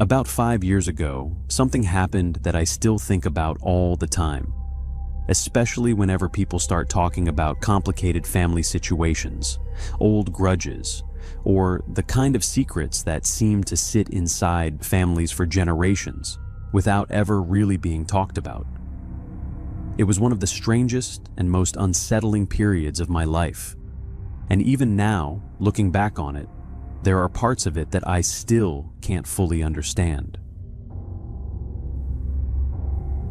About 5 years ago, something happened that I still think about all the time, especially whenever people start talking about complicated family situations, old grudges, or the kind of secrets that seem to sit inside families for generations without ever really being talked about. It was one of the strangest and most unsettling periods of my life, and even now, looking back on it, there are parts of it that I still can't fully understand.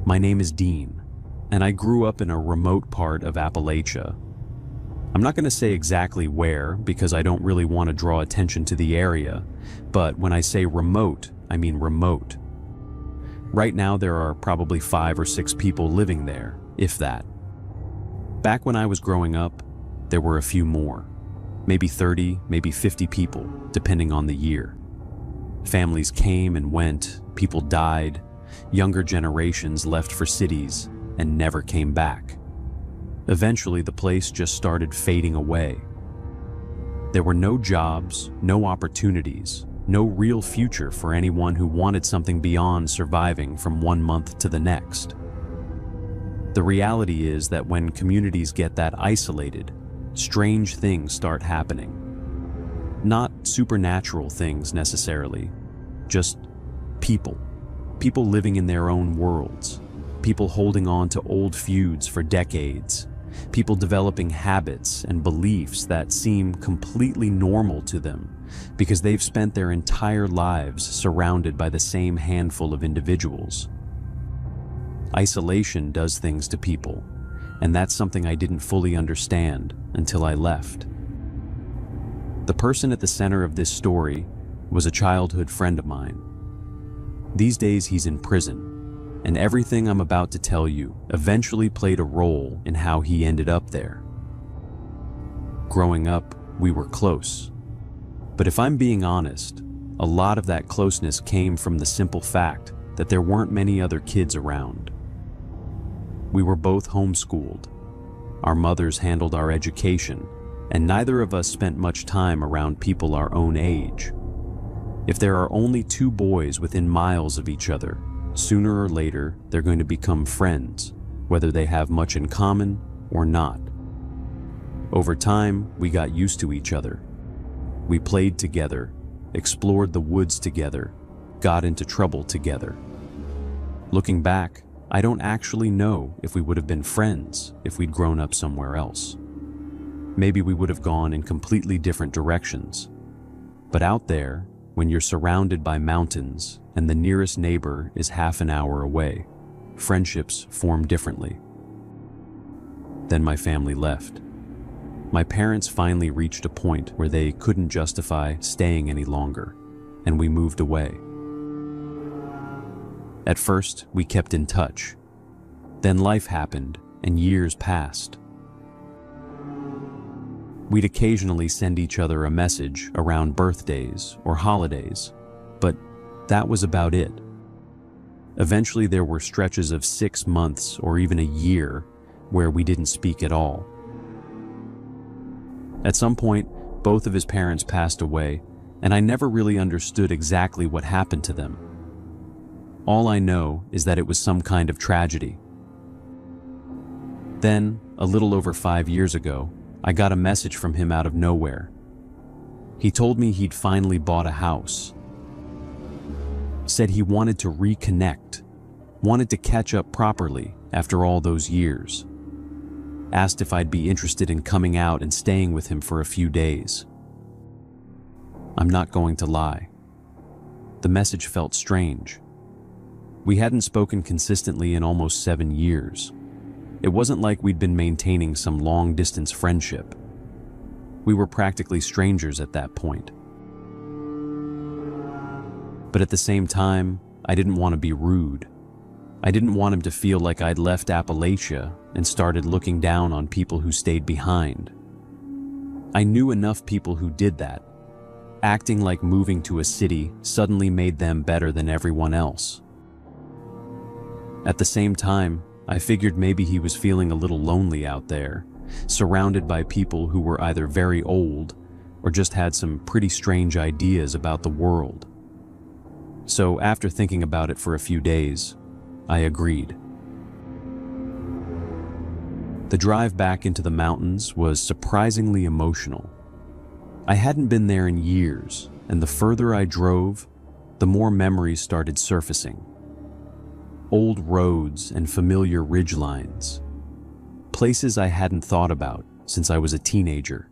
My name is Dean, and I grew up in a remote part of Appalachia. I'm not going to say exactly where because I don't really want to draw attention to the area, but when I say remote, I mean remote. Right now there are probably 5 or 6 people living there, if that. Back when I was growing up, there were a few more. Maybe 30, maybe 50 people, depending on the year. Families came and went, people died, younger generations left for cities and never came back. Eventually, the place just started fading away. There were no jobs, no opportunities, no real future for anyone who wanted something beyond surviving from one month to the next. The reality is that when communities get that isolated, strange things start happening. Not supernatural things necessarily, just people. People living in their own worlds. People holding on to old feuds for decades. People developing habits and beliefs that seem completely normal to them because they've spent their entire lives surrounded by the same handful of individuals. Isolation does things to people, and that's something I didn't fully understand until I left. The person at the center of this story was a childhood friend of mine. These days he's in prison, and everything I'm about to tell you eventually played a role in how he ended up there. Growing up, we were close. But if I'm being honest, a lot of that closeness came from the simple fact that there weren't many other kids around. We were both homeschooled. Our mothers handled our education, and neither of us spent much time around people our own age. If there are only 2 boys within miles of each other, sooner or later they're going to become friends, whether they have much in common or not. Over time, we got used to each other. We played together, explored the woods together, got into trouble together. Looking back, I don't actually know if we would have been friends if we'd grown up somewhere else. Maybe we would have gone in completely different directions. But out there, when you're surrounded by mountains and the nearest neighbor is half an hour away, friendships form differently. Then my family left. My parents finally reached a point where they couldn't justify staying any longer, and we moved away. At first, we kept in touch. Then life happened, and years passed. We'd occasionally send each other a message around birthdays or holidays, but that was about it. Eventually, there were stretches of 6 months or even a year where we didn't speak at all. At some point, both of his parents passed away, and I never really understood exactly what happened to them. All I know is that it was some kind of tragedy. Then, a little over 5 years ago, I got a message from him out of nowhere. He told me he'd finally bought a house. Said he wanted to reconnect, wanted to catch up properly after all those years. Asked if I'd be interested in coming out and staying with him for a few days. I'm not going to lie. The message felt strange. We hadn't spoken consistently in almost 7 years. It wasn't like we'd been maintaining some long-distance friendship. We were practically strangers at that point. But at the same time, I didn't want to be rude. I didn't want him to feel like I'd left Appalachia and started looking down on people who stayed behind. I knew enough people who did that, acting like moving to a city suddenly made them better than everyone else. At the same time, I figured maybe he was feeling a little lonely out there, surrounded by people who were either very old or just had some pretty strange ideas about the world. So after thinking about it for a few days, I agreed. The drive back into the mountains was surprisingly emotional. I hadn't been there in years, and the further I drove, the more memories started surfacing. Old roads and familiar ridgelines. Places I hadn't thought about since I was a teenager.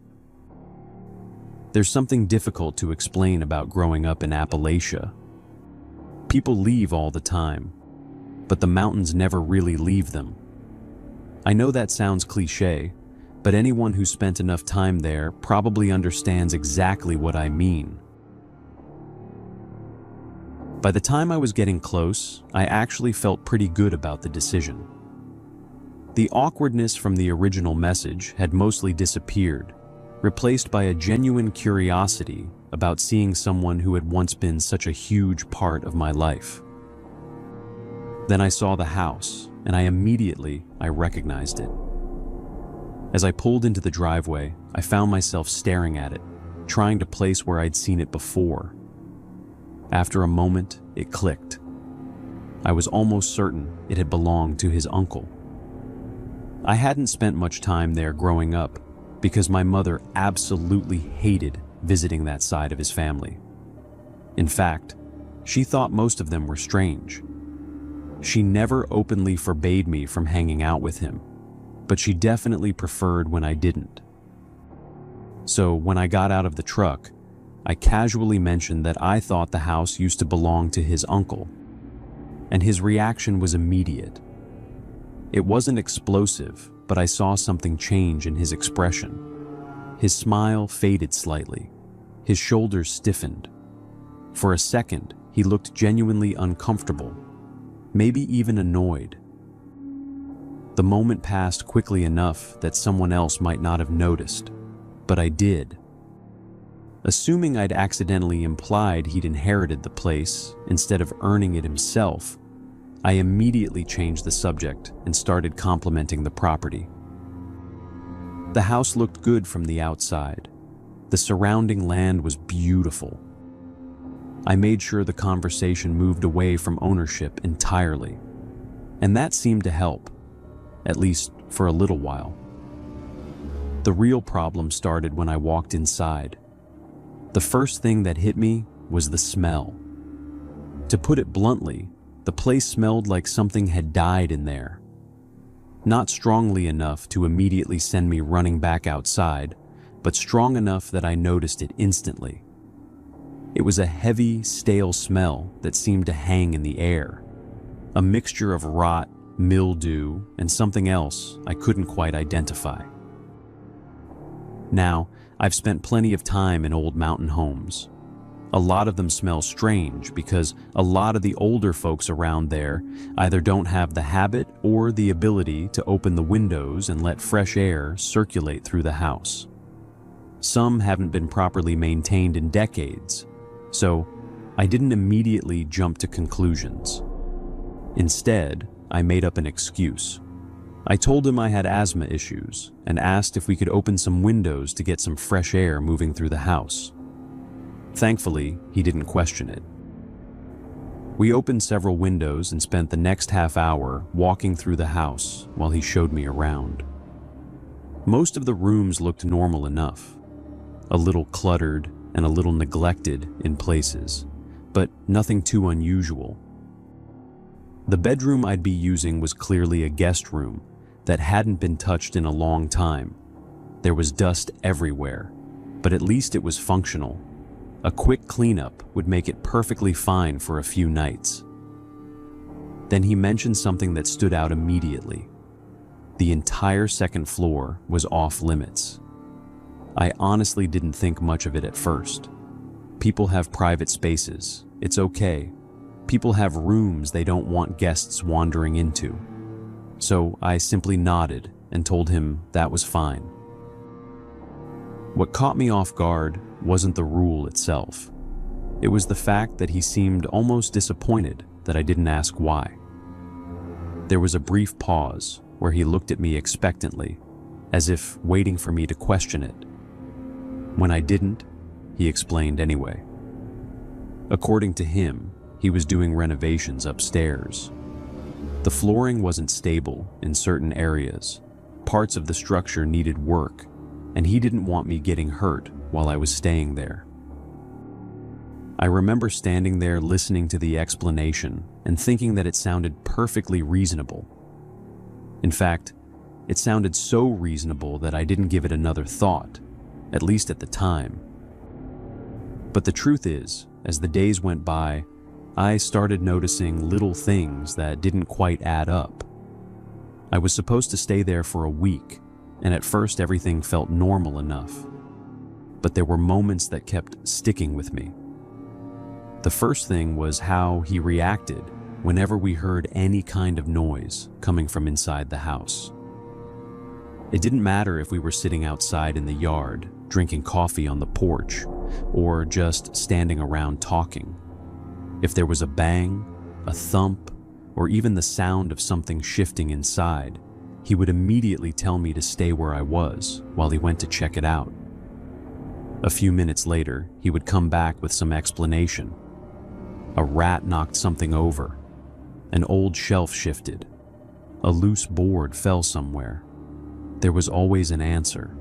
There's something difficult to explain about growing up in Appalachia. People leave all the time, but the mountains never really leave them. I know that sounds cliché, but anyone who spent enough time there probably understands exactly what I mean. By the time I was getting close, I actually felt pretty good about the decision. The awkwardness from the original message had mostly disappeared, replaced by a genuine curiosity about seeing someone who had once been such a huge part of my life. Then I saw the house, and I recognized it. As I pulled into the driveway, I found myself staring at it, trying to place where I'd seen it before. After a moment, it clicked. I was almost certain it had belonged to his uncle. I hadn't spent much time there growing up because my mother absolutely hated visiting that side of his family. In fact, she thought most of them were strange. She never openly forbade me from hanging out with him, but she definitely preferred when I didn't. So when I got out of the truck, I casually mentioned that I thought the house used to belong to his uncle, and his reaction was immediate. It wasn't explosive, but I saw something change in his expression. His smile faded slightly. His shoulders stiffened. For a second, he looked genuinely uncomfortable, maybe even annoyed. The moment passed quickly enough that someone else might not have noticed, but I did. Assuming I'd accidentally implied he'd inherited the place instead of earning it himself, I immediately changed the subject and started complimenting the property. The house looked good from the outside. The surrounding land was beautiful. I made sure the conversation moved away from ownership entirely, and that seemed to help, at least for a little while. The real problem started when I walked inside. The first thing that hit me was the smell. To put it bluntly, the place smelled like something had died in there. Not strongly enough to immediately send me running back outside, but strong enough that I noticed it instantly. It was a heavy, stale smell that seemed to hang in the air, a mixture of rot, mildew, and something else I couldn't quite identify. Now, I've spent plenty of time in old mountain homes. A lot of them smell strange because a lot of the older folks around there either don't have the habit or the ability to open the windows and let fresh air circulate through the house. Some haven't been properly maintained in decades, so I didn't immediately jump to conclusions. Instead, I made up an excuse. I told him I had asthma issues and asked if we could open some windows to get some fresh air moving through the house. Thankfully, he didn't question it. We opened several windows and spent the next half hour walking through the house while he showed me around. Most of the rooms looked normal enough, a little cluttered and a little neglected in places, but nothing too unusual. The bedroom I'd be using was clearly a guest room that hadn't been touched in a long time. There was dust everywhere, but at least it was functional. A quick cleanup would make it perfectly fine for a few nights. Then he mentioned something that stood out immediately. The entire second floor was off limits. I honestly didn't think much of it at first. People have private spaces. It's okay. People have rooms they don't want guests wandering into. So I simply nodded and told him that was fine. What caught me off guard wasn't the rule itself. It was the fact that he seemed almost disappointed that I didn't ask why. There was a brief pause where he looked at me expectantly, as if waiting for me to question it. When I didn't, he explained anyway. According to him, he was doing renovations upstairs. The flooring wasn't stable in certain areas. Parts of the structure needed work, and he didn't want me getting hurt while I was staying there. I remember standing there listening to the explanation and thinking that it sounded perfectly reasonable. In fact, it sounded so reasonable that I didn't give it another thought, at least at the time. But the truth is, as the days went by, I started noticing little things that didn't quite add up. I was supposed to stay there for a week, and at first everything felt normal enough. But there were moments that kept sticking with me. The first thing was how he reacted whenever we heard any kind of noise coming from inside the house. It didn't matter if we were sitting outside in the yard, drinking coffee on the porch, or just standing around talking. If there was a bang, a thump, or even the sound of something shifting inside, he would immediately tell me to stay where I was while he went to check it out. A few minutes later, he would come back with some explanation. A rat knocked something over. An old shelf shifted. A loose board fell somewhere. There was always an answer.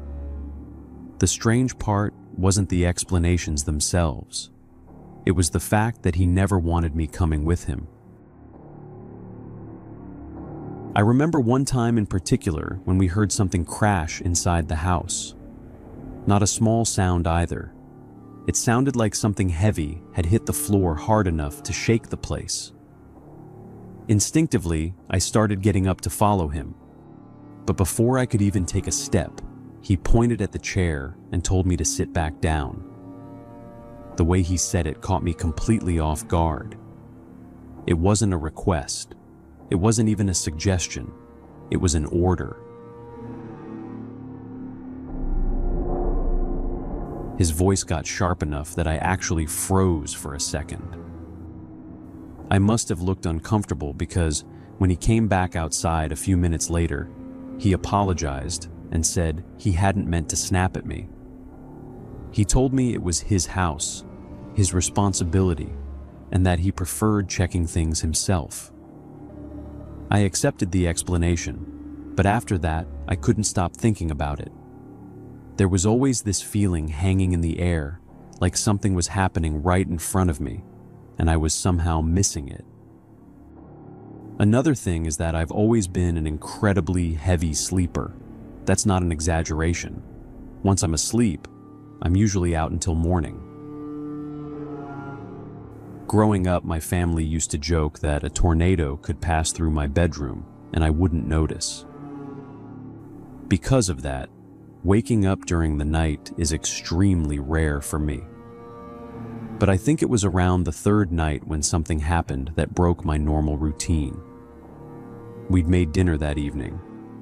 The strange part wasn't the explanations themselves. It was the fact that he never wanted me coming with him. I remember one time in particular when we heard something crash inside the house. Not a small sound either. It sounded like something heavy had hit the floor hard enough to shake the place. Instinctively, I started getting up to follow him. But before I could even take a step, he pointed at the chair and told me to sit back down. The way he said it caught me completely off guard. It wasn't a request. It wasn't even a suggestion. It was an order. His voice got sharp enough that I actually froze for a second. I must have looked uncomfortable because when he came back outside a few minutes later, he apologized and said he hadn't meant to snap at me. He told me it was his house, his responsibility, and that he preferred checking things himself. I accepted the explanation, but after that, I couldn't stop thinking about it. There was always this feeling hanging in the air, like something was happening right in front of me, and I was somehow missing it. Another thing is that I've always been an incredibly heavy sleeper. That's not an exaggeration. Once I'm asleep, I'm usually out until morning. Growing up, my family used to joke that a tornado could pass through my bedroom and I wouldn't notice. Because of that, waking up during the night is extremely rare for me. But I think it was around the third night when something happened that broke my normal routine. We'd made dinner that evening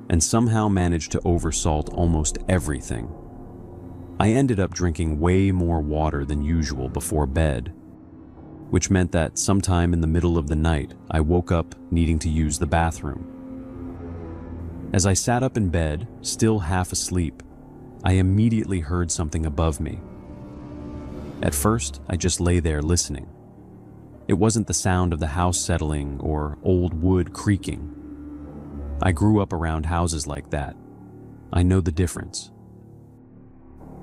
and somehow managed to oversalt almost everything. I ended up drinking way more water than usual before bed, which meant that sometime in the middle of the night, I woke up needing to use the bathroom. As I sat up in bed, still half asleep, I immediately heard something above me. At first, I just lay there listening. It wasn't the sound of the house settling or old wood creaking. I grew up around houses like that. I know the difference.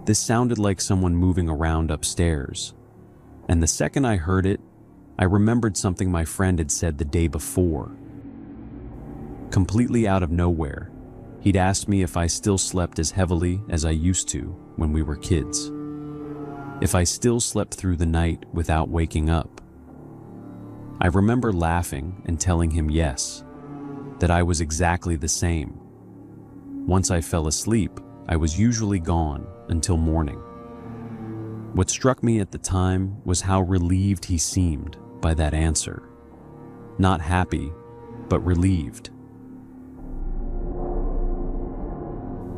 This sounded like someone moving around upstairs. And the second I heard it, I remembered something my friend had said the day before. Completely out of nowhere, he'd asked me if I still slept as heavily as I used to when we were kids. If I still slept through the night without waking up. I remember laughing and telling him yes, that I was exactly the same. Once I fell asleep, I was usually gone until morning. What struck me at the time was how relieved he seemed by that answer. Not happy, but relieved.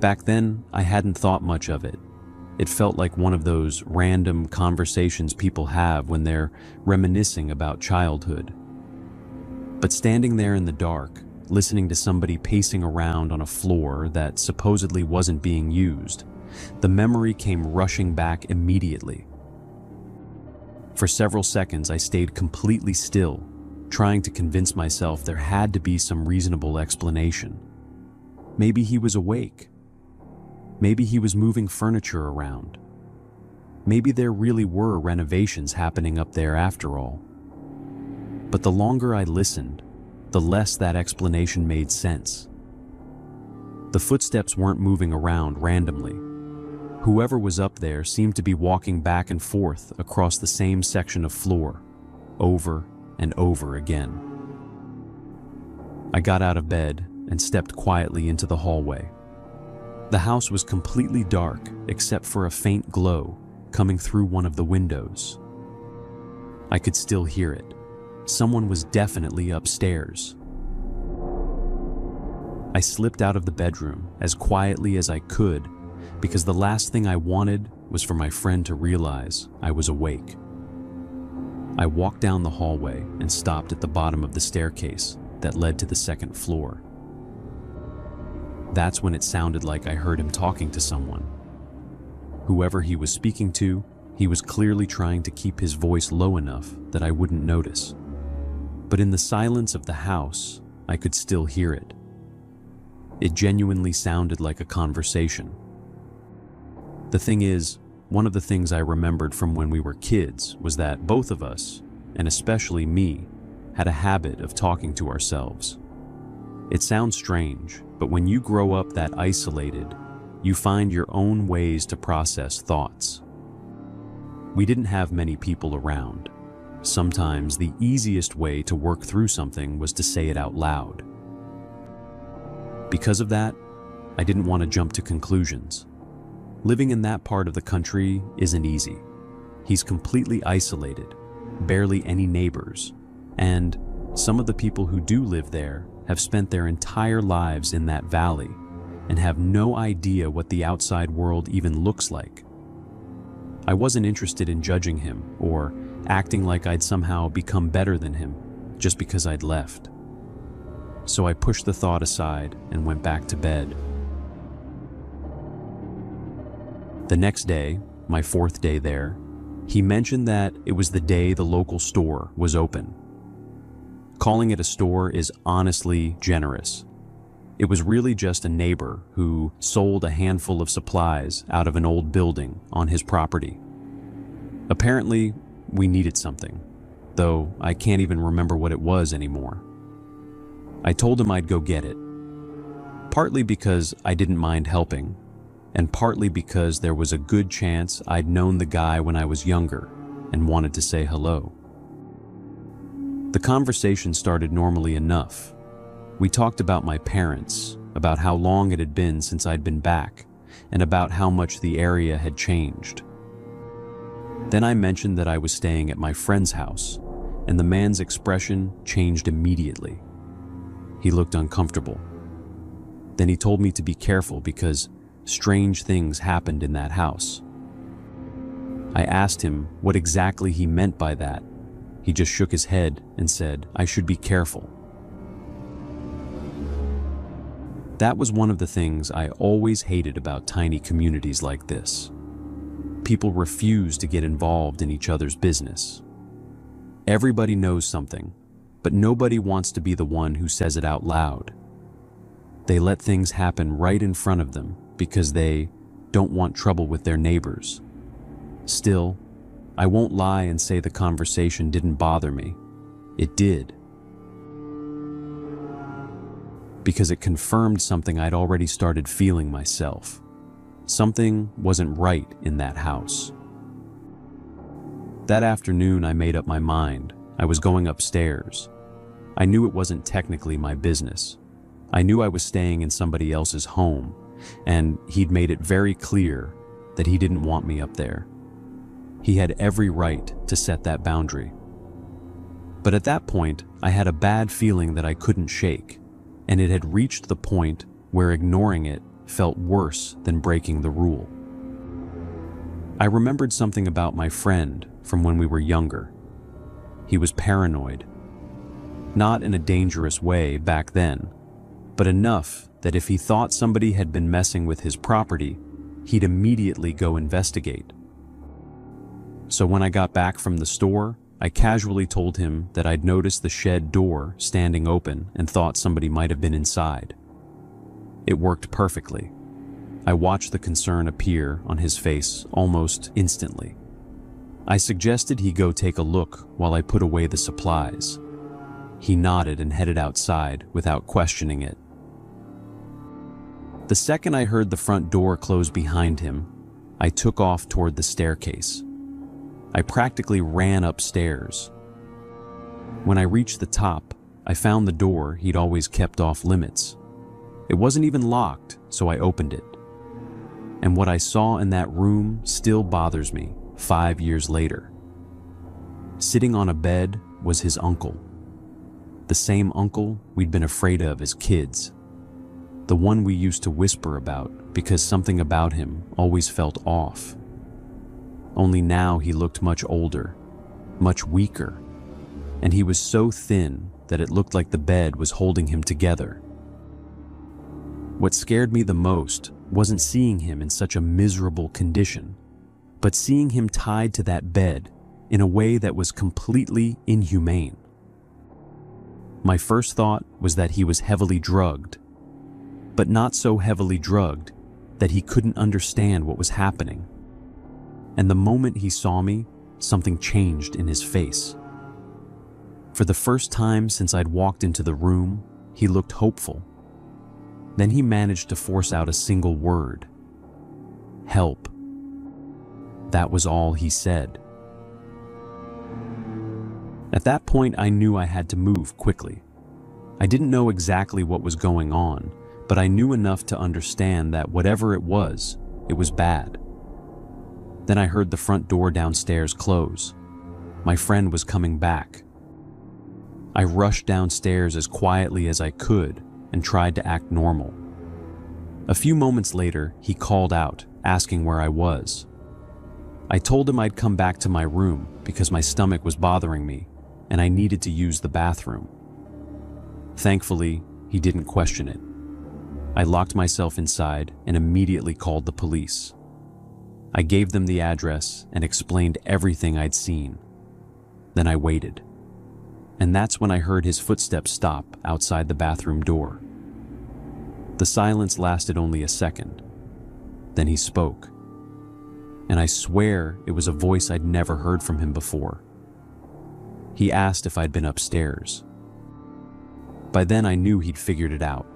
Back then, I hadn't thought much of it. It felt like one of those random conversations people have when they're reminiscing about childhood. But standing there in the dark, listening to somebody pacing around on a floor that supposedly wasn't being used, the memory came rushing back immediately. For several seconds, I stayed completely still, trying to convince myself there had to be some reasonable explanation. Maybe he was awake. Maybe he was moving furniture around. Maybe there really were renovations happening up there after all. But the longer I listened, the less that explanation made sense. The footsteps weren't moving around randomly. Whoever was up there seemed to be walking back and forth across the same section of floor, over and over again. I got out of bed and stepped quietly into the hallway. The house was completely dark except for a faint glow coming through one of the windows. I could still hear it. Someone was definitely upstairs. I slipped out of the bedroom as quietly as I could because the last thing I wanted was for my friend to realize I was awake. I walked down the hallway and stopped at the bottom of the staircase that led to the second floor. That's when it sounded like I heard him talking to someone. Whoever he was speaking to, he was clearly trying to keep his voice low enough that I wouldn't notice. But in the silence of the house, I could still hear it. It genuinely sounded like a conversation. The thing is, one of the things I remembered from when we were kids was that both of us, and especially me, had a habit of talking to ourselves. It sounds strange, but when you grow up that isolated, you find your own ways to process thoughts. We didn't have many people around. Sometimes the easiest way to work through something was to say it out loud. Because of that, I didn't want to jump to conclusions. Living in that part of the country isn't easy. He's completely isolated, barely any neighbors, and some of the people who do live there have spent their entire lives in that valley and have no idea what the outside world even looks like. I wasn't interested in judging him or acting like I'd somehow become better than him just because I'd left. So I pushed the thought aside and went back to bed. The next day, my fourth day there, he mentioned that it was the day the local store was open. Calling it a store is honestly generous. It was really just a neighbor who sold a handful of supplies out of an old building on his property. Apparently, we needed something, though I can't even remember what it was anymore. I told him I'd go get it, partly because I didn't mind helping, and partly because there was a good chance I'd known the guy when I was younger and wanted to say hello. The conversation started normally enough. We talked about my parents, about how long it had been since I'd been back, and about how much the area had changed. Then I mentioned that I was staying at my friend's house, and the man's expression changed immediately. He looked uncomfortable. Then he told me to be careful because strange things happened in that house. I asked him what exactly he meant by that. He just shook his head and said I should be careful. That was one of the things I always hated about tiny communities like this. People refuse to get involved in each other's business. Everybody knows something, but nobody wants to be the one who says it out loud. They let things happen right in front of them because they don't want trouble with their neighbors. Still, I won't lie and say the conversation didn't bother me. It did. Because it confirmed something I'd already started feeling myself. Something wasn't right in that house. That afternoon, I made up my mind. I was going upstairs. I knew it wasn't technically my business. I knew I was staying in somebody else's home, and he'd made it very clear that he didn't want me up there. He had every right to set that boundary. But at that point, I had a bad feeling that I couldn't shake, and it had reached the point where ignoring it felt worse than breaking the rule. I remembered something about my friend from when we were younger. He was paranoid. Not in a dangerous way back then, but enough that if he thought somebody had been messing with his property, he'd immediately go investigate. So when I got back from the store, I casually told him that I'd noticed the shed door standing open and thought somebody might have been inside. It worked perfectly. I watched the concern appear on his face almost instantly. I suggested he go take a look while I put away the supplies. He nodded and headed outside without questioning it. The second I heard the front door close behind him, I took off toward the staircase. I practically ran upstairs. When I reached the top, I found the door he'd always kept off limits. It wasn't even locked, so I opened it. And what I saw in that room still bothers me 5 years later. Sitting on a bed was his uncle. The same uncle we'd been afraid of as kids. The one we used to whisper about because something about him always felt off. Only now he looked much older, much weaker, and he was so thin that it looked like the bed was holding him together. What scared me the most wasn't seeing him in such a miserable condition, but seeing him tied to that bed in a way that was completely inhumane. My first thought was that he was heavily drugged, but not so heavily drugged that he couldn't understand what was happening. And the moment he saw me, something changed in his face. For the first time since I'd walked into the room, he looked hopeful. Then he managed to force out a single word. Help. That was all he said. At that point, I knew I had to move quickly. I didn't know exactly what was going on, but I knew enough to understand that whatever it was bad. Then I heard the front door downstairs close. My friend was coming back. I rushed downstairs as quietly as I could and tried to act normal. A few moments later, he called out, asking where I was. I told him I'd come back to my room because my stomach was bothering me and I needed to use the bathroom. Thankfully, he didn't question it. I locked myself inside and immediately called the police. I gave them the address and explained everything I'd seen. Then I waited. And that's when I heard his footsteps stop outside the bathroom door. The silence lasted only a second. Then he spoke. And I swear it was a voice I'd never heard from him before. He asked if I'd been upstairs. By then I knew he'd figured it out.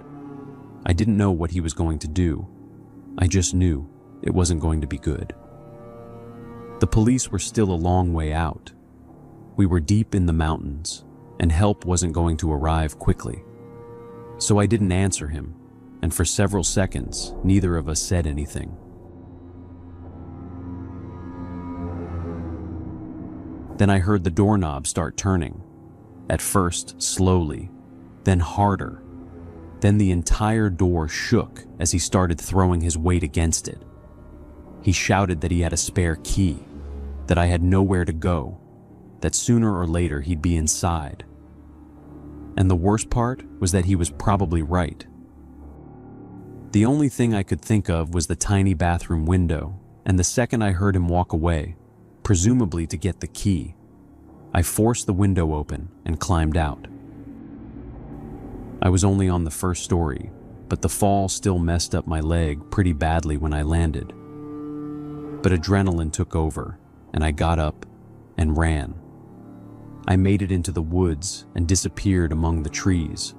I didn't know what he was going to do. I just knew it wasn't going to be good. The police were still a long way out. We were deep in the mountains, and help wasn't going to arrive quickly. So I didn't answer him, and for several seconds, neither of us said anything. Then I heard the doorknob start turning, at first slowly, then harder. Then the entire door shook as he started throwing his weight against it. He shouted that he had a spare key, that I had nowhere to go, that sooner or later he'd be inside. And the worst part was that he was probably right. The only thing I could think of was the tiny bathroom window, and the second I heard him walk away, presumably to get the key, I forced the window open and climbed out. I was only on the first story, but the fall still messed up my leg pretty badly when I landed. But adrenaline took over, and I got up and ran. I made it into the woods and disappeared among the trees.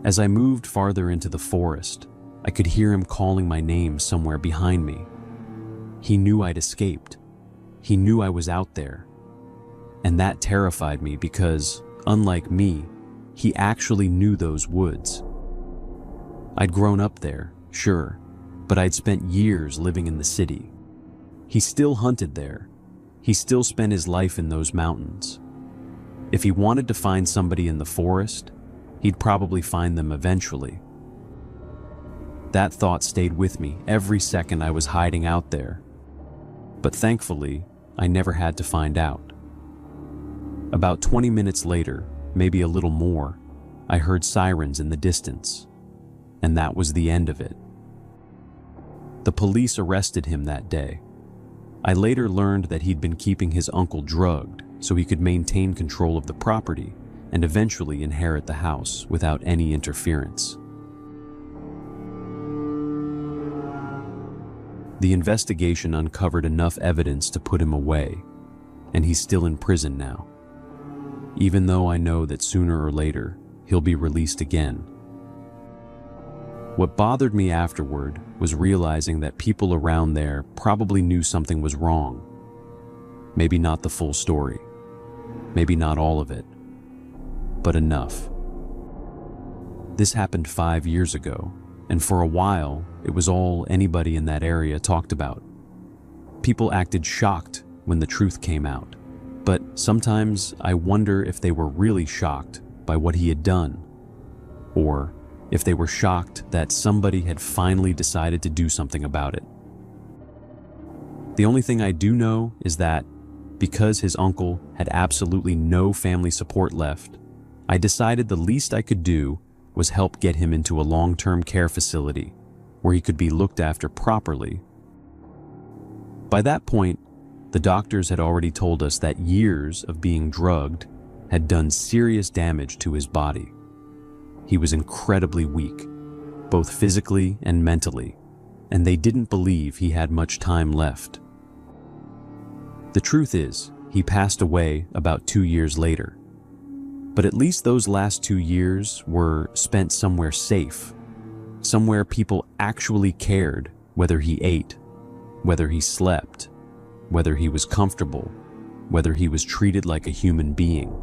As I moved farther into the forest, I could hear him calling my name somewhere behind me. He knew I'd escaped. He knew I was out there. And that terrified me because, unlike me, he actually knew those woods. I'd grown up there, sure, but I'd spent years living in the city. He still hunted there. He still spent his life in those mountains. If he wanted to find somebody in the forest, he'd probably find them eventually. That thought stayed with me every second I was hiding out there. But thankfully, I never had to find out. About 20 minutes later, maybe a little more, I heard sirens in the distance, and that was the end of it. The police arrested him that day. I later learned that he'd been keeping his uncle drugged so he could maintain control of the property and eventually inherit the house without any interference. The investigation uncovered enough evidence to put him away, and he's still in prison now, even though I know that sooner or later he'll be released again. What bothered me afterward was realizing that people around there probably knew something was wrong. Maybe not the full story, maybe not all of it, but enough. This happened 5 years ago, and for a while, it was all anybody in that area talked about. People acted shocked when the truth came out, but sometimes I wonder if they were really shocked by what he had done, or if they were shocked that somebody had finally decided to do something about it. The only thing I do know is that, because his uncle had absolutely no family support left, I decided the least I could do was help get him into a long-term care facility where he could be looked after properly. By that point, the doctors had already told us that years of being drugged had done serious damage to his body. He was incredibly weak, both physically and mentally, and they didn't believe he had much time left. The truth is, he passed away about 2 years later. But at least those last 2 years were spent somewhere safe, somewhere people actually cared whether he ate, whether he slept, whether he was comfortable, whether he was treated like a human being.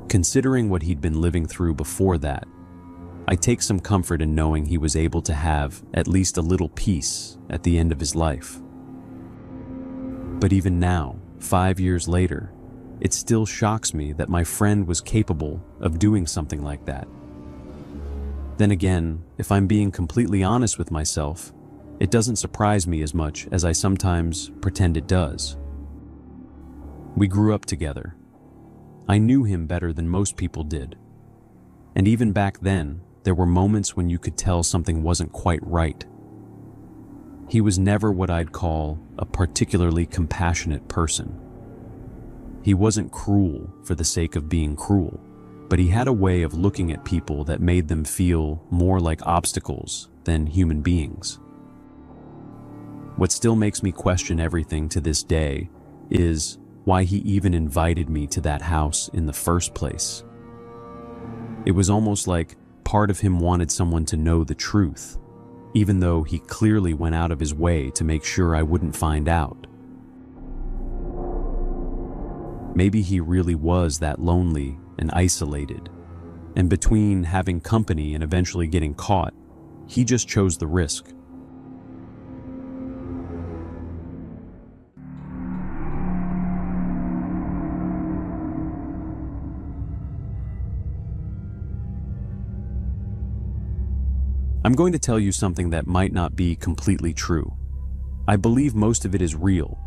Considering what he'd been living through before that, I take some comfort in knowing he was able to have at least a little peace at the end of his life. But even now, 5 years later, it still shocks me that my friend was capable of doing something like that. Then again, if I'm being completely honest with myself, it doesn't surprise me as much as I sometimes pretend it does. We grew up together. I knew him better than most people did. And even back then, there were moments when you could tell something wasn't quite right. He was never what I'd call a particularly compassionate person. He wasn't cruel for the sake of being cruel, but he had a way of looking at people that made them feel more like obstacles than human beings. What still makes me question everything to this day is why he even invited me to that house in the first place. It was almost like part of him wanted someone to know the truth, even though he clearly went out of his way to make sure I wouldn't find out. Maybe he really was that lonely and isolated, and between having company and eventually getting caught, he just chose the risk. I'm going to tell you something that might not be completely true. I believe most of it is real,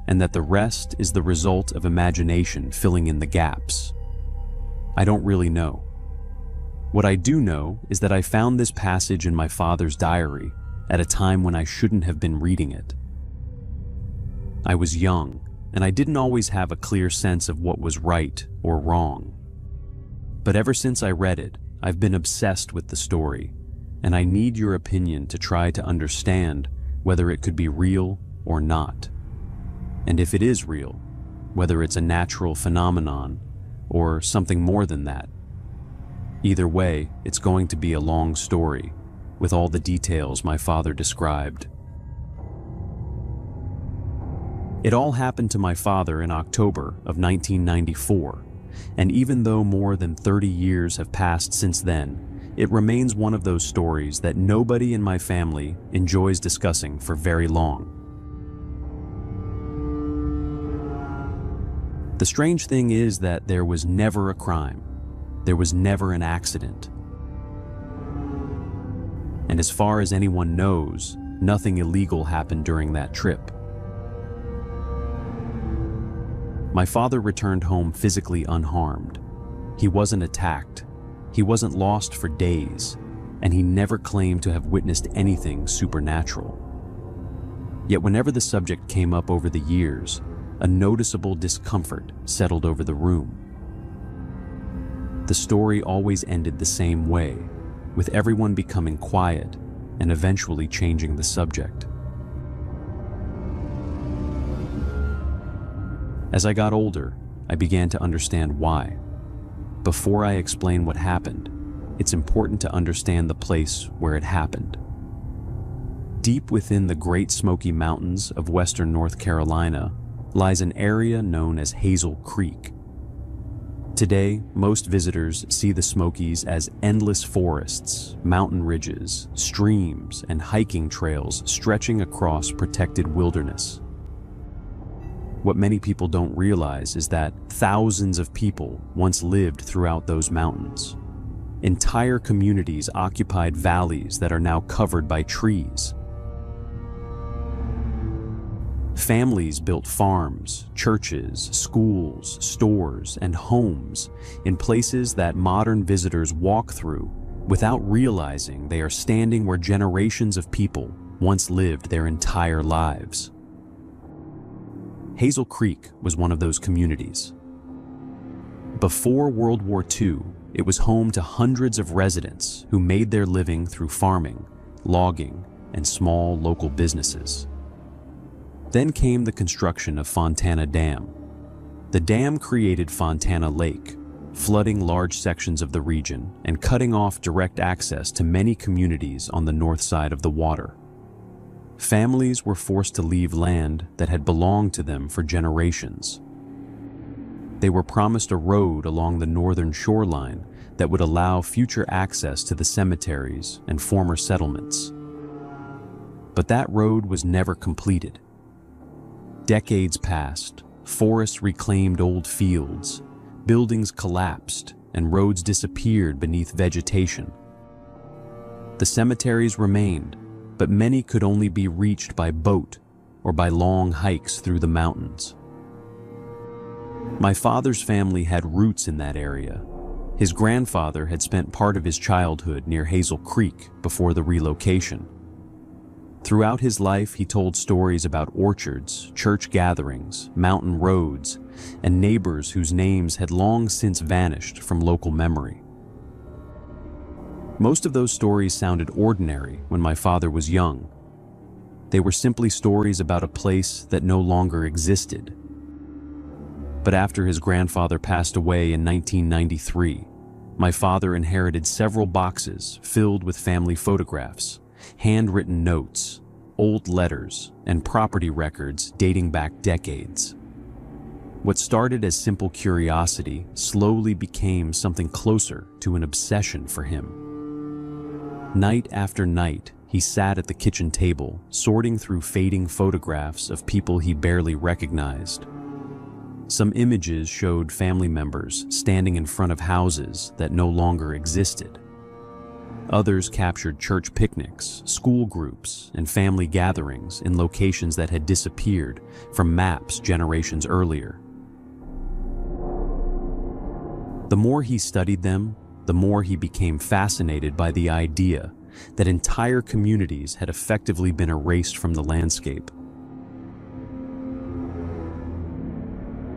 and that the rest is the result of imagination filling in the gaps. I don't really know. What I do know is that I found this passage in my father's diary at a time when I shouldn't have been reading it. I was young, and I didn't always have a clear sense of what was right or wrong. But ever since I read it, I've been obsessed with the story, and I need your opinion to try to understand whether it could be real or not. And if it is real, whether it's a natural phenomenon or something more than that. Either way, it's going to be a long story, with all the details my father described. It all happened to my father in October of 1994, and even though more than 30 years have passed since then, it remains one of those stories that nobody in my family enjoys discussing for very long. The strange thing is that there was never a crime. There was never an accident. And as far as anyone knows, nothing illegal happened during that trip. My father returned home physically unharmed. He wasn't attacked. He wasn't lost for days, and he never claimed to have witnessed anything supernatural. Yet whenever the subject came up over the years, a noticeable discomfort settled over the room. The story always ended the same way, with everyone becoming quiet and eventually changing the subject. As I got older, I began to understand why. Before I explain what happened, it's important to understand the place where it happened. Deep within the Great Smoky Mountains of western North Carolina lies an area known as Hazel Creek. Today, most visitors see the Smokies as endless forests, mountain ridges, streams, and hiking trails stretching across protected wilderness. What many people don't realize is that thousands of people once lived throughout those mountains. Entire communities occupied valleys that are now covered by trees. Families built farms, churches, schools, stores, and homes in places that modern visitors walk through without realizing they are standing where generations of people once lived their entire lives. Hazel Creek was one of those communities. Before World War II, it was home to hundreds of residents who made their living through farming, logging, and small local businesses. Then came the construction of Fontana Dam. The dam created Fontana Lake, flooding large sections of the region and cutting off direct access to many communities on the north side of the water. Families were forced to leave land that had belonged to them for generations. They were promised a road along the northern shoreline that would allow future access to the cemeteries and former settlements. But that road was never completed. Decades passed, forests reclaimed old fields, buildings collapsed, and roads disappeared beneath vegetation. The cemeteries remained, but many could only be reached by boat or by long hikes through the mountains. My father's family had roots in that area. His grandfather had spent part of his childhood near Hazel Creek before the relocation. Throughout his life, he told stories about orchards, church gatherings, mountain roads, and neighbors whose names had long since vanished from local memory. Most of those stories sounded ordinary when my father was young. They were simply stories about a place that no longer existed. But after his grandfather passed away in 1993, my father inherited several boxes filled with family photographs, handwritten notes, old letters, and property records dating back decades. What started as simple curiosity slowly became something closer to an obsession for him. Night after night, he sat at the kitchen table, sorting through fading photographs of people he barely recognized. Some images showed family members standing in front of houses that no longer existed. Others captured church picnics, school groups, and family gatherings in locations that had disappeared from maps generations earlier. The more he studied them, the more he became fascinated by the idea that entire communities had effectively been erased from the landscape.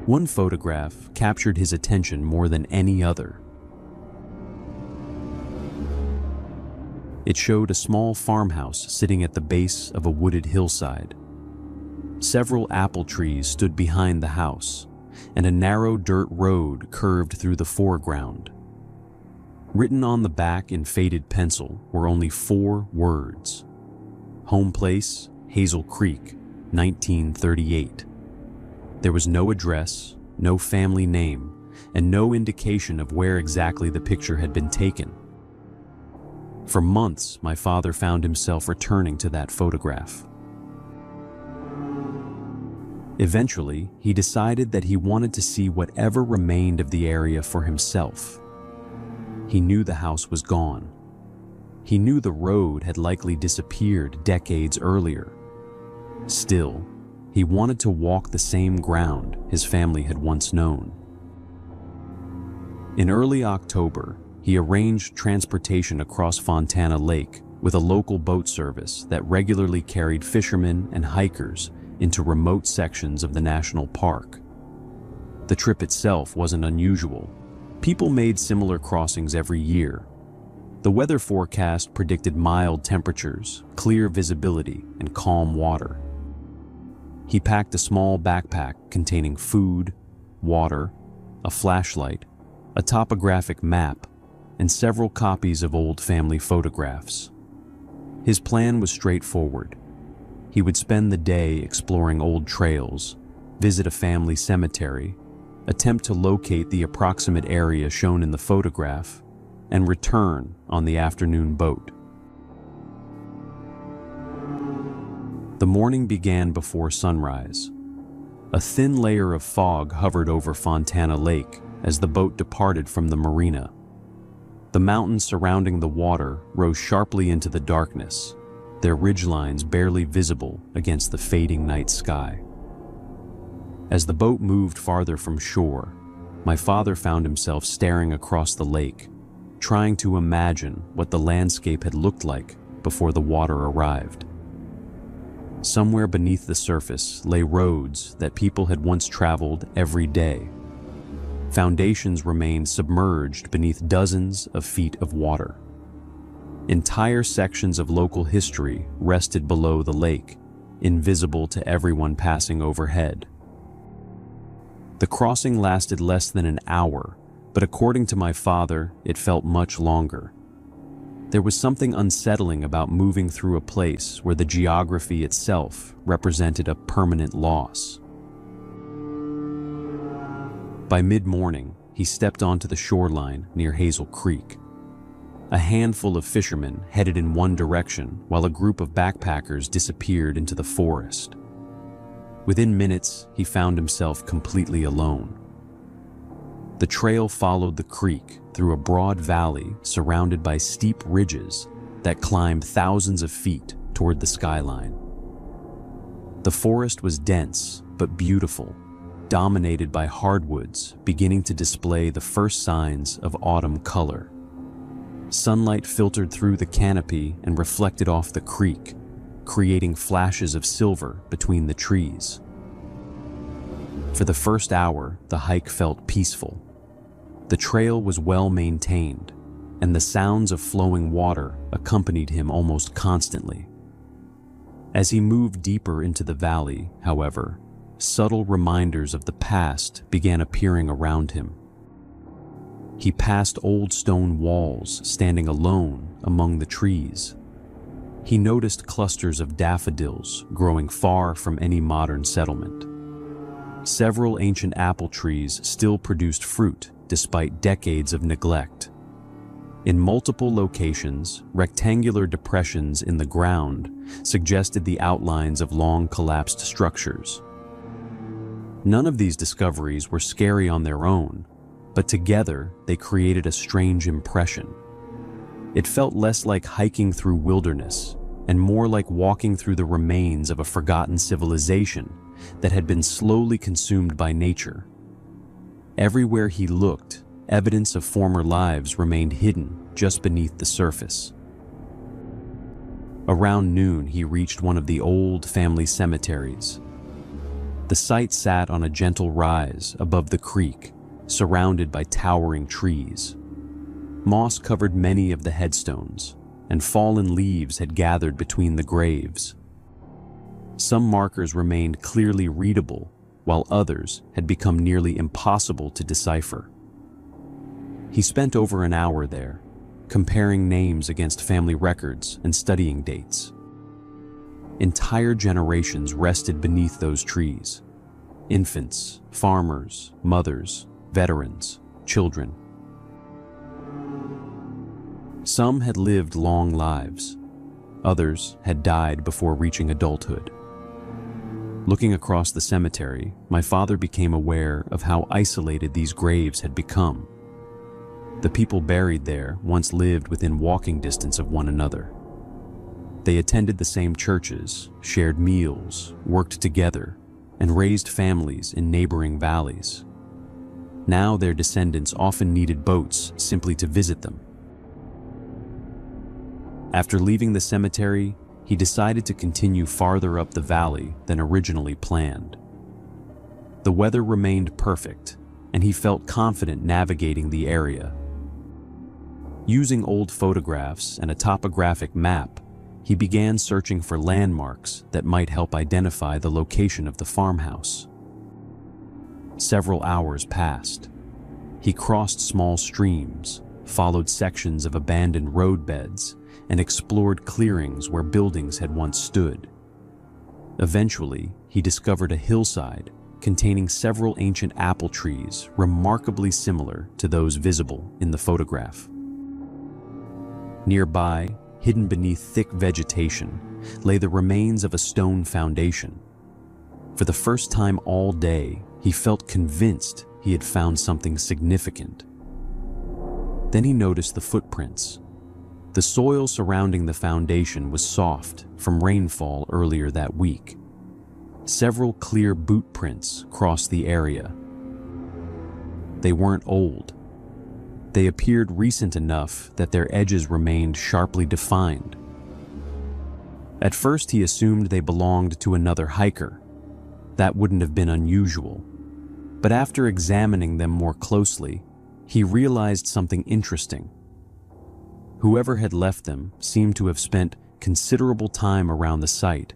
One photograph captured his attention more than any other. It showed a small farmhouse sitting at the base of a wooded hillside. Several apple trees stood behind the house, and a narrow dirt road curved through the foreground. Written on the back in faded pencil were only 4 words: Home place, Hazel Creek, 1938. There was no address, no family name, and no indication of where exactly the picture had been taken. For months, my father found himself returning to that photograph. Eventually, he decided that he wanted to see whatever remained of the area for himself. He knew the house was gone. He knew the road had likely disappeared decades earlier. Still, he wanted to walk the same ground his family had once known. In early October, he arranged transportation across Fontana Lake with a local boat service that regularly carried fishermen and hikers into remote sections of the national park. The trip itself wasn't unusual. People made similar crossings every year. The weather forecast predicted mild temperatures, clear visibility, and calm water. He packed a small backpack containing food, water, a flashlight, a topographic map, and several copies of old family photographs. His plan was straightforward. He would spend the day exploring old trails, visit a family cemetery, attempt to locate the approximate area shown in the photograph, and return on the afternoon boat. The morning began before sunrise. A thin layer of fog hovered over Fontana Lake as the boat departed from the marina. The mountains surrounding the water rose sharply into the darkness, their ridgelines barely visible against the fading night sky. As the boat moved farther from shore, my father found himself staring across the lake, trying to imagine what the landscape had looked like before the water arrived. Somewhere beneath the surface lay roads that people had once traveled every day. Foundations remained submerged beneath dozens of feet of water. Entire sections of local history rested below the lake, invisible to everyone passing overhead. The crossing lasted less than an hour, but according to my father, it felt much longer. There was something unsettling about moving through a place where the geography itself represented a permanent loss. By mid-morning, he stepped onto the shoreline near Hazel Creek. A handful of fishermen headed in one direction while a group of backpackers disappeared into the forest. Within minutes, he found himself completely alone. The trail followed the creek through a broad valley surrounded by steep ridges that climbed thousands of feet toward the skyline. The forest was dense but beautiful, dominated by hardwoods beginning to display the first signs of autumn color. Sunlight filtered through the canopy and reflected off the creek, creating flashes of silver between the trees. For the first hour, the hike felt peaceful. The trail was well maintained, and the sounds of flowing water accompanied him almost constantly. As he moved deeper into the valley, however, subtle reminders of the past began appearing around him. He passed old stone walls standing alone among the trees. He noticed clusters of daffodils growing far from any modern settlement. Several ancient apple trees still produced fruit despite decades of neglect. In multiple locations, rectangular depressions in the ground suggested the outlines of long collapsed structures. None of these discoveries were scary on their own, but together they created a strange impression. It felt less like hiking through wilderness and more like walking through the remains of a forgotten civilization that had been slowly consumed by nature. Everywhere he looked, evidence of former lives remained hidden just beneath the surface. Around noon, he reached one of the old family cemeteries. The site sat on a gentle rise above the creek, surrounded by towering trees. Moss covered many of the headstones, and fallen leaves had gathered between the graves. Some markers remained clearly readable, while others had become nearly impossible to decipher. He spent over an hour there, comparing names against family records and studying dates. Entire generations rested beneath those trees. Infants, farmers, mothers, veterans, children. Some had lived long lives. Others had died before reaching adulthood. Looking across the cemetery, my father became aware of how isolated these graves had become. The people buried there once lived within walking distance of one another. They attended the same churches, shared meals, worked together, and raised families in neighboring valleys. Now their descendants often needed boats simply to visit them. After leaving the cemetery, he decided to continue farther up the valley than originally planned. The weather remained perfect, and he felt confident navigating the area. Using old photographs and a topographic map, he began searching for landmarks that might help identify the location of the farmhouse. Several hours passed. He crossed small streams, followed sections of abandoned roadbeds, and explored clearings where buildings had once stood. Eventually, he discovered a hillside containing several ancient apple trees remarkably similar to those visible in the photograph. Nearby, hidden beneath thick vegetation, lay the remains of a stone foundation. For the first time all day, he felt convinced he had found something significant. Then he noticed the footprints. The soil surrounding the foundation was soft from rainfall earlier that week. Several clear boot prints crossed the area. They weren't old. They appeared recent enough that their edges remained sharply defined. At first, he assumed they belonged to another hiker. That wouldn't have been unusual. But after examining them more closely, he realized something interesting. Whoever had left them seemed to have spent considerable time around the site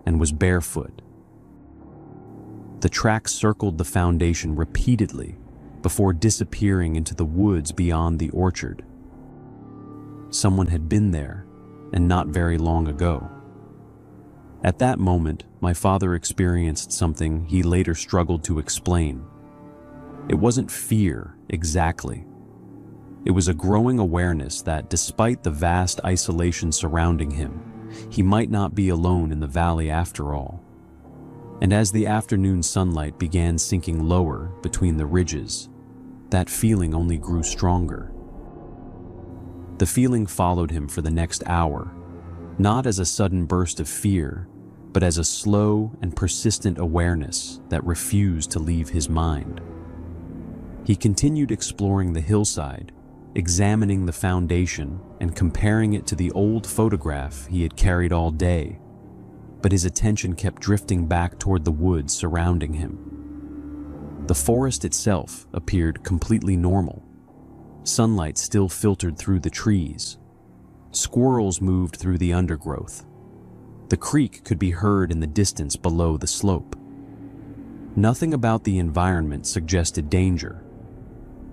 and was barefoot. The tracks circled the foundation repeatedly before disappearing into the woods beyond the orchard. Someone had been there, and not very long ago. At that moment, my father experienced something he later struggled to explain. It wasn't fear, exactly. It was a growing awareness that, despite the vast isolation surrounding him, he might not be alone in the valley after all. And as the afternoon sunlight began sinking lower between the ridges, that feeling only grew stronger. The feeling followed him for the next hour, not as a sudden burst of fear, but as a slow and persistent awareness that refused to leave his mind. He continued exploring the hillside, examining the foundation and comparing it to the old photograph he had carried all day, but his attention kept drifting back toward the woods surrounding him. The forest itself appeared completely normal. Sunlight still filtered through the trees. Squirrels moved through the undergrowth. The creek could be heard in the distance below the slope. Nothing about the environment suggested danger.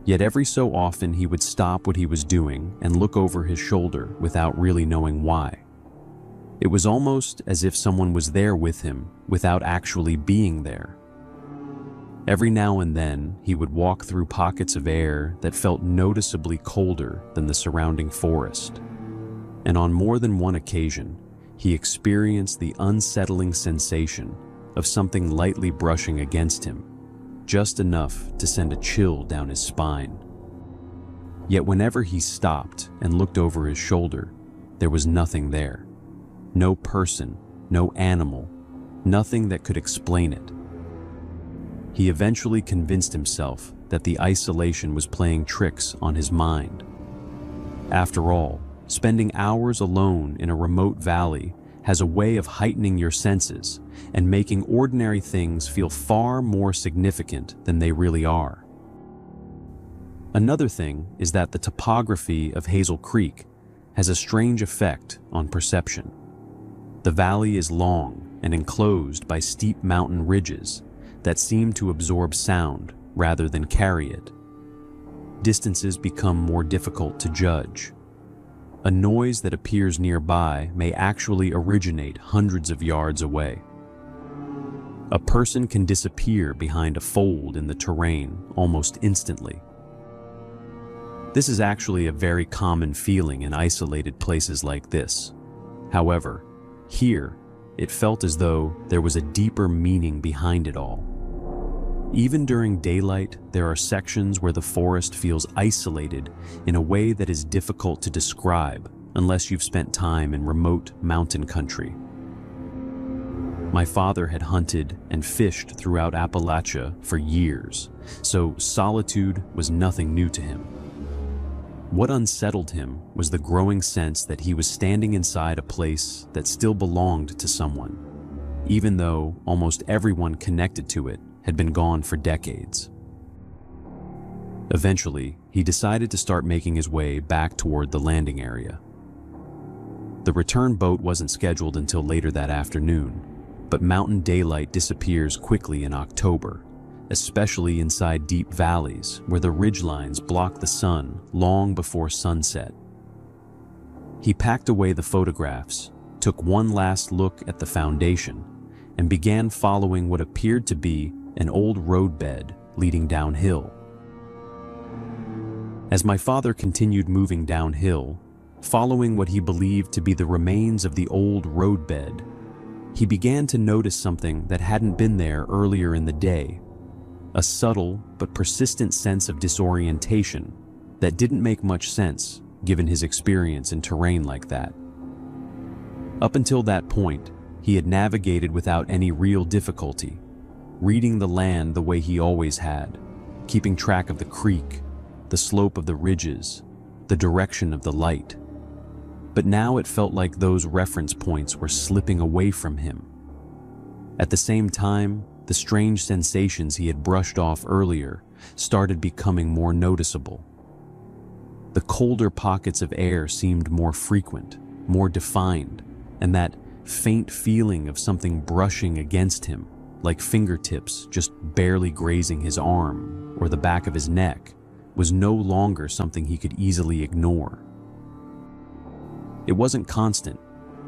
Yet every so often he would stop what he was doing and look over his shoulder without really knowing why. It was almost as if someone was there with him without actually being there. Every now and then, he would walk through pockets of air that felt noticeably colder than the surrounding forest. And on more than one occasion, he experienced the unsettling sensation of something lightly brushing against him, just enough to send a chill down his spine. Yet whenever he stopped and looked over his shoulder, there was nothing there. No person, no animal, nothing that could explain it. He eventually convinced himself that the isolation was playing tricks on his mind. After all, spending hours alone in a remote valley has a way of heightening your senses and making ordinary things feel far more significant than they really are. Another thing is that the topography of Hazel Creek has a strange effect on perception. The valley is long and enclosed by steep mountain ridges that seem to absorb sound rather than carry it. Distances become more difficult to judge. A noise that appears nearby may actually originate hundreds of yards away. A person can disappear behind a fold in the terrain almost instantly. This is actually a very common feeling in isolated places like this. However, here, it felt as though there was a deeper meaning behind it all. Even during daylight, there are sections where the forest feels isolated in a way that is difficult to describe unless you've spent time in remote mountain country. My father had hunted and fished throughout Appalachia for years, so solitude was nothing new to him. What unsettled him was the growing sense that he was standing inside a place that still belonged to someone, even though almost everyone connected to it had been gone for decades. Eventually, he decided to start making his way back toward the landing area. The return boat wasn't scheduled until later that afternoon, but mountain daylight disappears quickly in October, especially inside deep valleys where the ridgelines block the sun long before sunset. He packed away the photographs, took one last look at the foundation, and began following what appeared to be an old roadbed leading downhill. As my father continued moving downhill, following what he believed to be the remains of the old roadbed, he began to notice something that hadn't been there earlier in the day, a subtle but persistent sense of disorientation that didn't make much sense given his experience in terrain like that. Up until that point, he had navigated without any real difficulty, reading the land the way he always had, keeping track of the creek, the slope of the ridges, the direction of the light. But now it felt like those reference points were slipping away from him. At the same time, the strange sensations he had brushed off earlier started becoming more noticeable. The colder pockets of air seemed more frequent, more defined, and that faint feeling of something brushing against him, like fingertips just barely grazing his arm or the back of his neck, was no longer something he could easily ignore. It wasn't constant,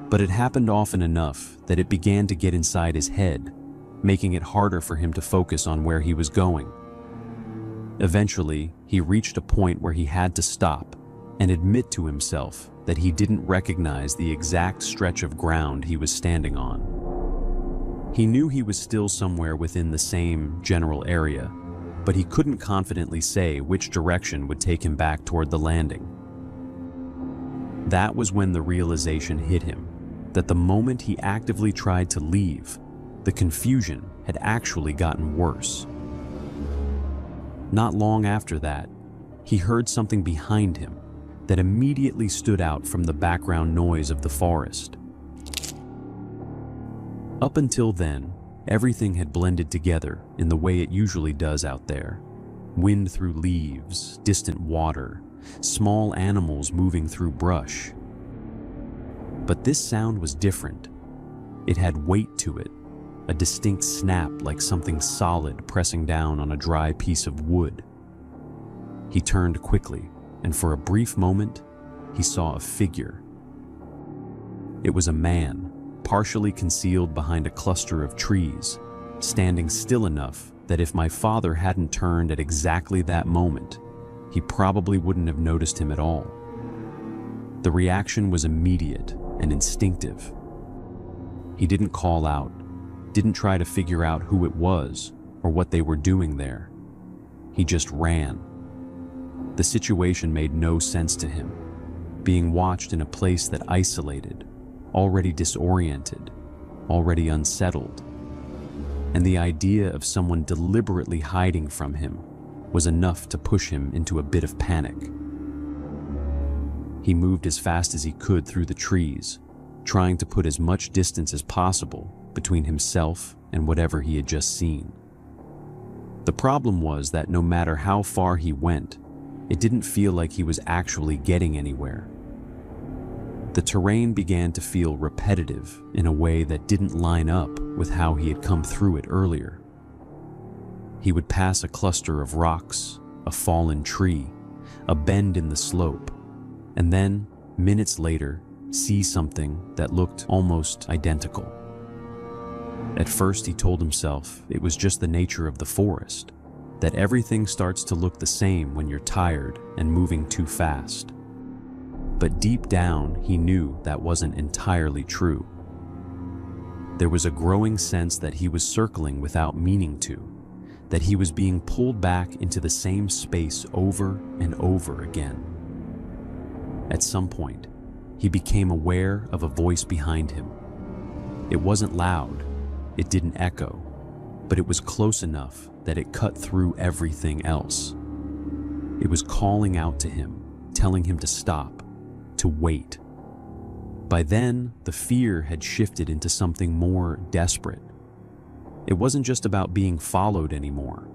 but it happened often enough that it began to get inside his head, making it harder for him to focus on where he was going. Eventually, he reached a point where he had to stop and admit to himself that he didn't recognize the exact stretch of ground he was standing on. He knew he was still somewhere within the same general area, but he couldn't confidently say which direction would take him back toward the landing. That was when the realization hit him that the moment he actively tried to leave, the confusion had actually gotten worse. Not long after that, he heard something behind him that immediately stood out from the background noise of the forest. Up until then, everything had blended together in the way it usually does out there. Wind through leaves, distant water, small animals moving through brush. But this sound was different. It had weight to it, a distinct snap like something solid pressing down on a dry piece of wood. He turned quickly, and for a brief moment, he saw a figure. It was a man, partially concealed behind a cluster of trees, standing still enough that if my father hadn't turned at exactly that moment, he probably wouldn't have noticed him at all. The reaction was immediate and instinctive. He didn't call out, didn't try to figure out who it was or what they were doing there. He just ran. The situation made no sense to him, being watched in a place that isolated, already disoriented, already unsettled. And the idea of someone deliberately hiding from him was enough to push him into a bit of panic. He moved as fast as he could through the trees, trying to put as much distance as possible between himself and whatever he had just seen. The problem was that no matter how far he went, it didn't feel like he was actually getting anywhere. The terrain began to feel repetitive in a way that didn't line up with how he had come through it earlier. He would pass a cluster of rocks, a fallen tree, a bend in the slope, and then, minutes later, see something that looked almost identical. At first, he told himself it was just the nature of the forest, that everything starts to look the same when you're tired and moving too fast. But deep down, he knew that wasn't entirely true. There was a growing sense that he was circling without meaning to, that he was being pulled back into the same space over and over again. At some point, he became aware of a voice behind him. It wasn't loud, it didn't echo, but it was close enough that it cut through everything else. It was calling out to him, telling him to stop, to wait. By then, the fear had shifted into something more desperate. It wasn't just about being followed anymore.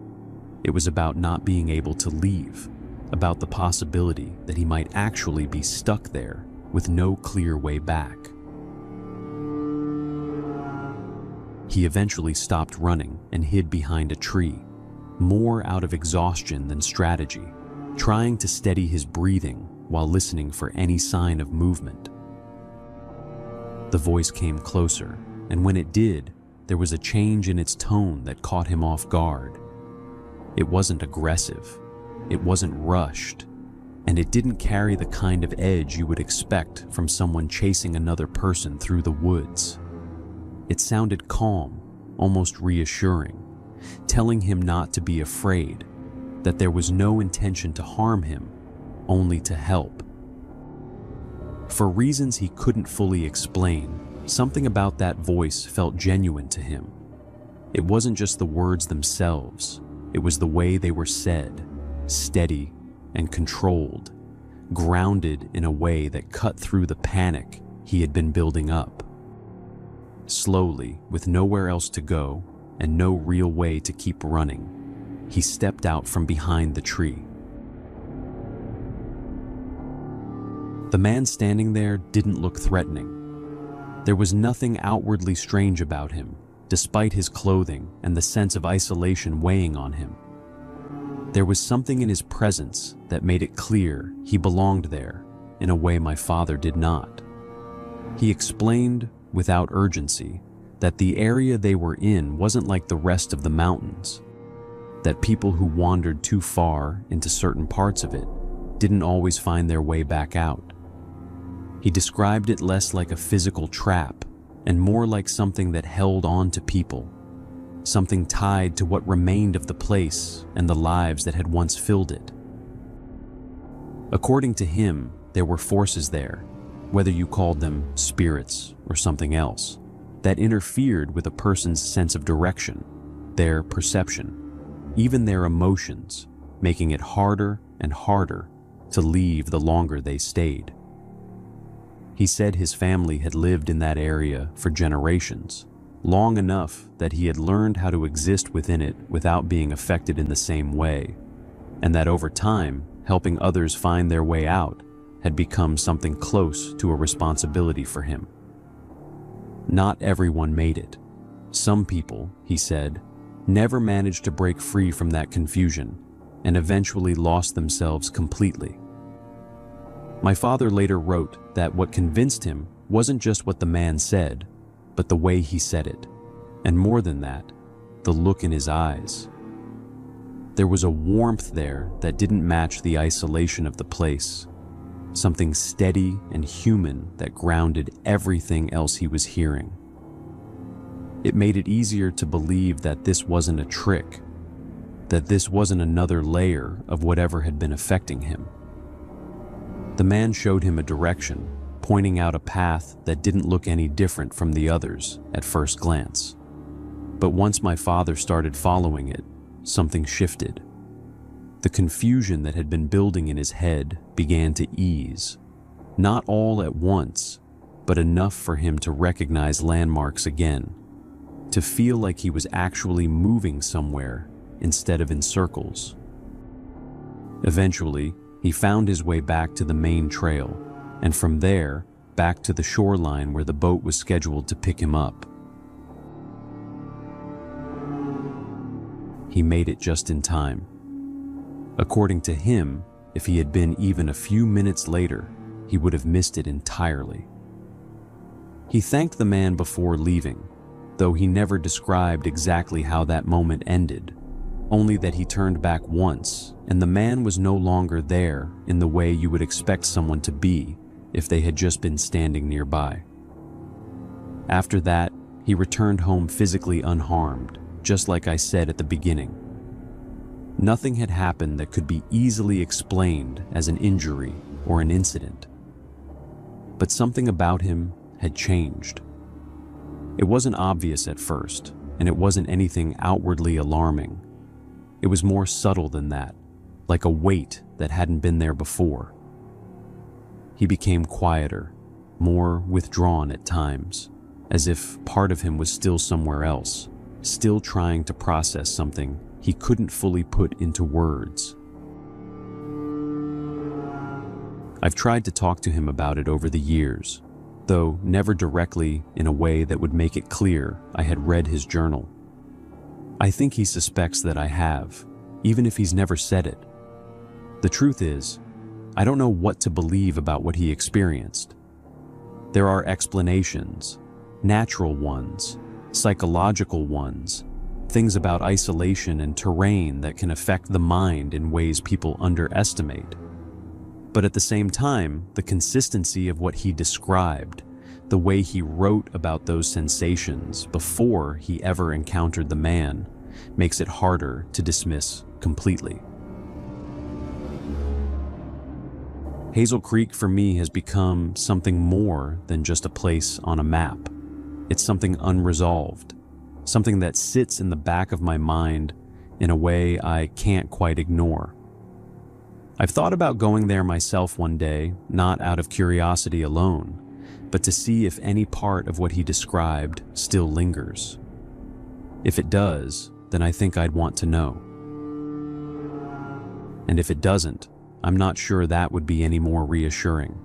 It was about not being able to leave, about the possibility that he might actually be stuck there with no clear way back. He eventually stopped running and hid behind a tree, more out of exhaustion than strategy, trying to steady his breathing while listening for any sign of movement. The voice came closer, and when it did, there was a change in its tone that caught him off guard. It wasn't aggressive, it wasn't rushed, and it didn't carry the kind of edge you would expect from someone chasing another person through the woods. It sounded calm, almost reassuring, telling him not to be afraid, that there was no intention to harm him, only to help. For reasons he couldn't fully explain, something about that voice felt genuine to him. It wasn't just the words themselves, it was the way they were said, steady and controlled, grounded in a way that cut through the panic he had been building up. Slowly, with nowhere else to go and no real way to keep running, he stepped out from behind the tree. The man standing there didn't look threatening. There was nothing outwardly strange about him, despite his clothing and the sense of isolation weighing on him. There was something in his presence that made it clear he belonged there in a way my father did not. He explained, without urgency, that the area they were in wasn't like the rest of the mountains, that people who wandered too far into certain parts of it didn't always find their way back out. He described it less like a physical trap and more like something that held on to people, something tied to what remained of the place and the lives that had once filled it. According to him, there were forces there, whether you called them spirits or something else, that interfered with a person's sense of direction, their perception, even their emotions, making it harder and harder to leave the longer they stayed. He said his family had lived in that area for generations, long enough that he had learned how to exist within it without being affected in the same way, and that over time, helping others find their way out had become something close to a responsibility for him. Not everyone made it. Some people, he said, never managed to break free from that confusion and eventually lost themselves completely. My father later wrote that what convinced him wasn't just what the man said, but the way he said it, and more than that, the look in his eyes. There was a warmth there that didn't match the isolation of the place, something steady and human that grounded everything else he was hearing. It made it easier to believe that this wasn't a trick, that this wasn't another layer of whatever had been affecting him. The man showed him a direction, pointing out a path that didn't look any different from the others at first glance. But once my father started following it, something shifted. The confusion that had been building in his head began to ease, not all at once, but enough for him to recognize landmarks again, to feel like he was actually moving somewhere instead of in circles. Eventually, he found his way back to the main trail, and from there, back to the shoreline where the boat was scheduled to pick him up. He made it just in time. According to him, if he had been even a few minutes later, he would have missed it entirely. He thanked the man before leaving, though he never described exactly how that moment ended, only that he turned back once, and the man was no longer there in the way you would expect someone to be if they had just been standing nearby. After that, he returned home physically unharmed, just like I said at the beginning. Nothing had happened that could be easily explained as an injury or an incident. But something about him had changed. It wasn't obvious at first, and it wasn't anything outwardly alarming. It was more subtle than that, like a weight that hadn't been there before. He became quieter, more withdrawn at times, as if part of him was still somewhere else, still trying to process something he couldn't fully put into words. I've tried to talk to him about it over the years, though never directly in a way that would make it clear I had read his journal. I think he suspects that I have, even if he's never said it. The truth is, I don't know what to believe about what he experienced. There are explanations, natural ones, psychological ones, things about isolation and terrain that can affect the mind in ways people underestimate. But at the same time, the consistency of what he described, the way he wrote about those sensations before he ever encountered the man, makes it harder to dismiss completely. Hazel Creek for me has become something more than just a place on a map. It's something unresolved, something that sits in the back of my mind in a way I can't quite ignore. I've thought about going there myself one day, not out of curiosity alone, but to see if any part of what he described still lingers. If it does, then I think I'd want to know. And if it doesn't, I'm not sure that would be any more reassuring.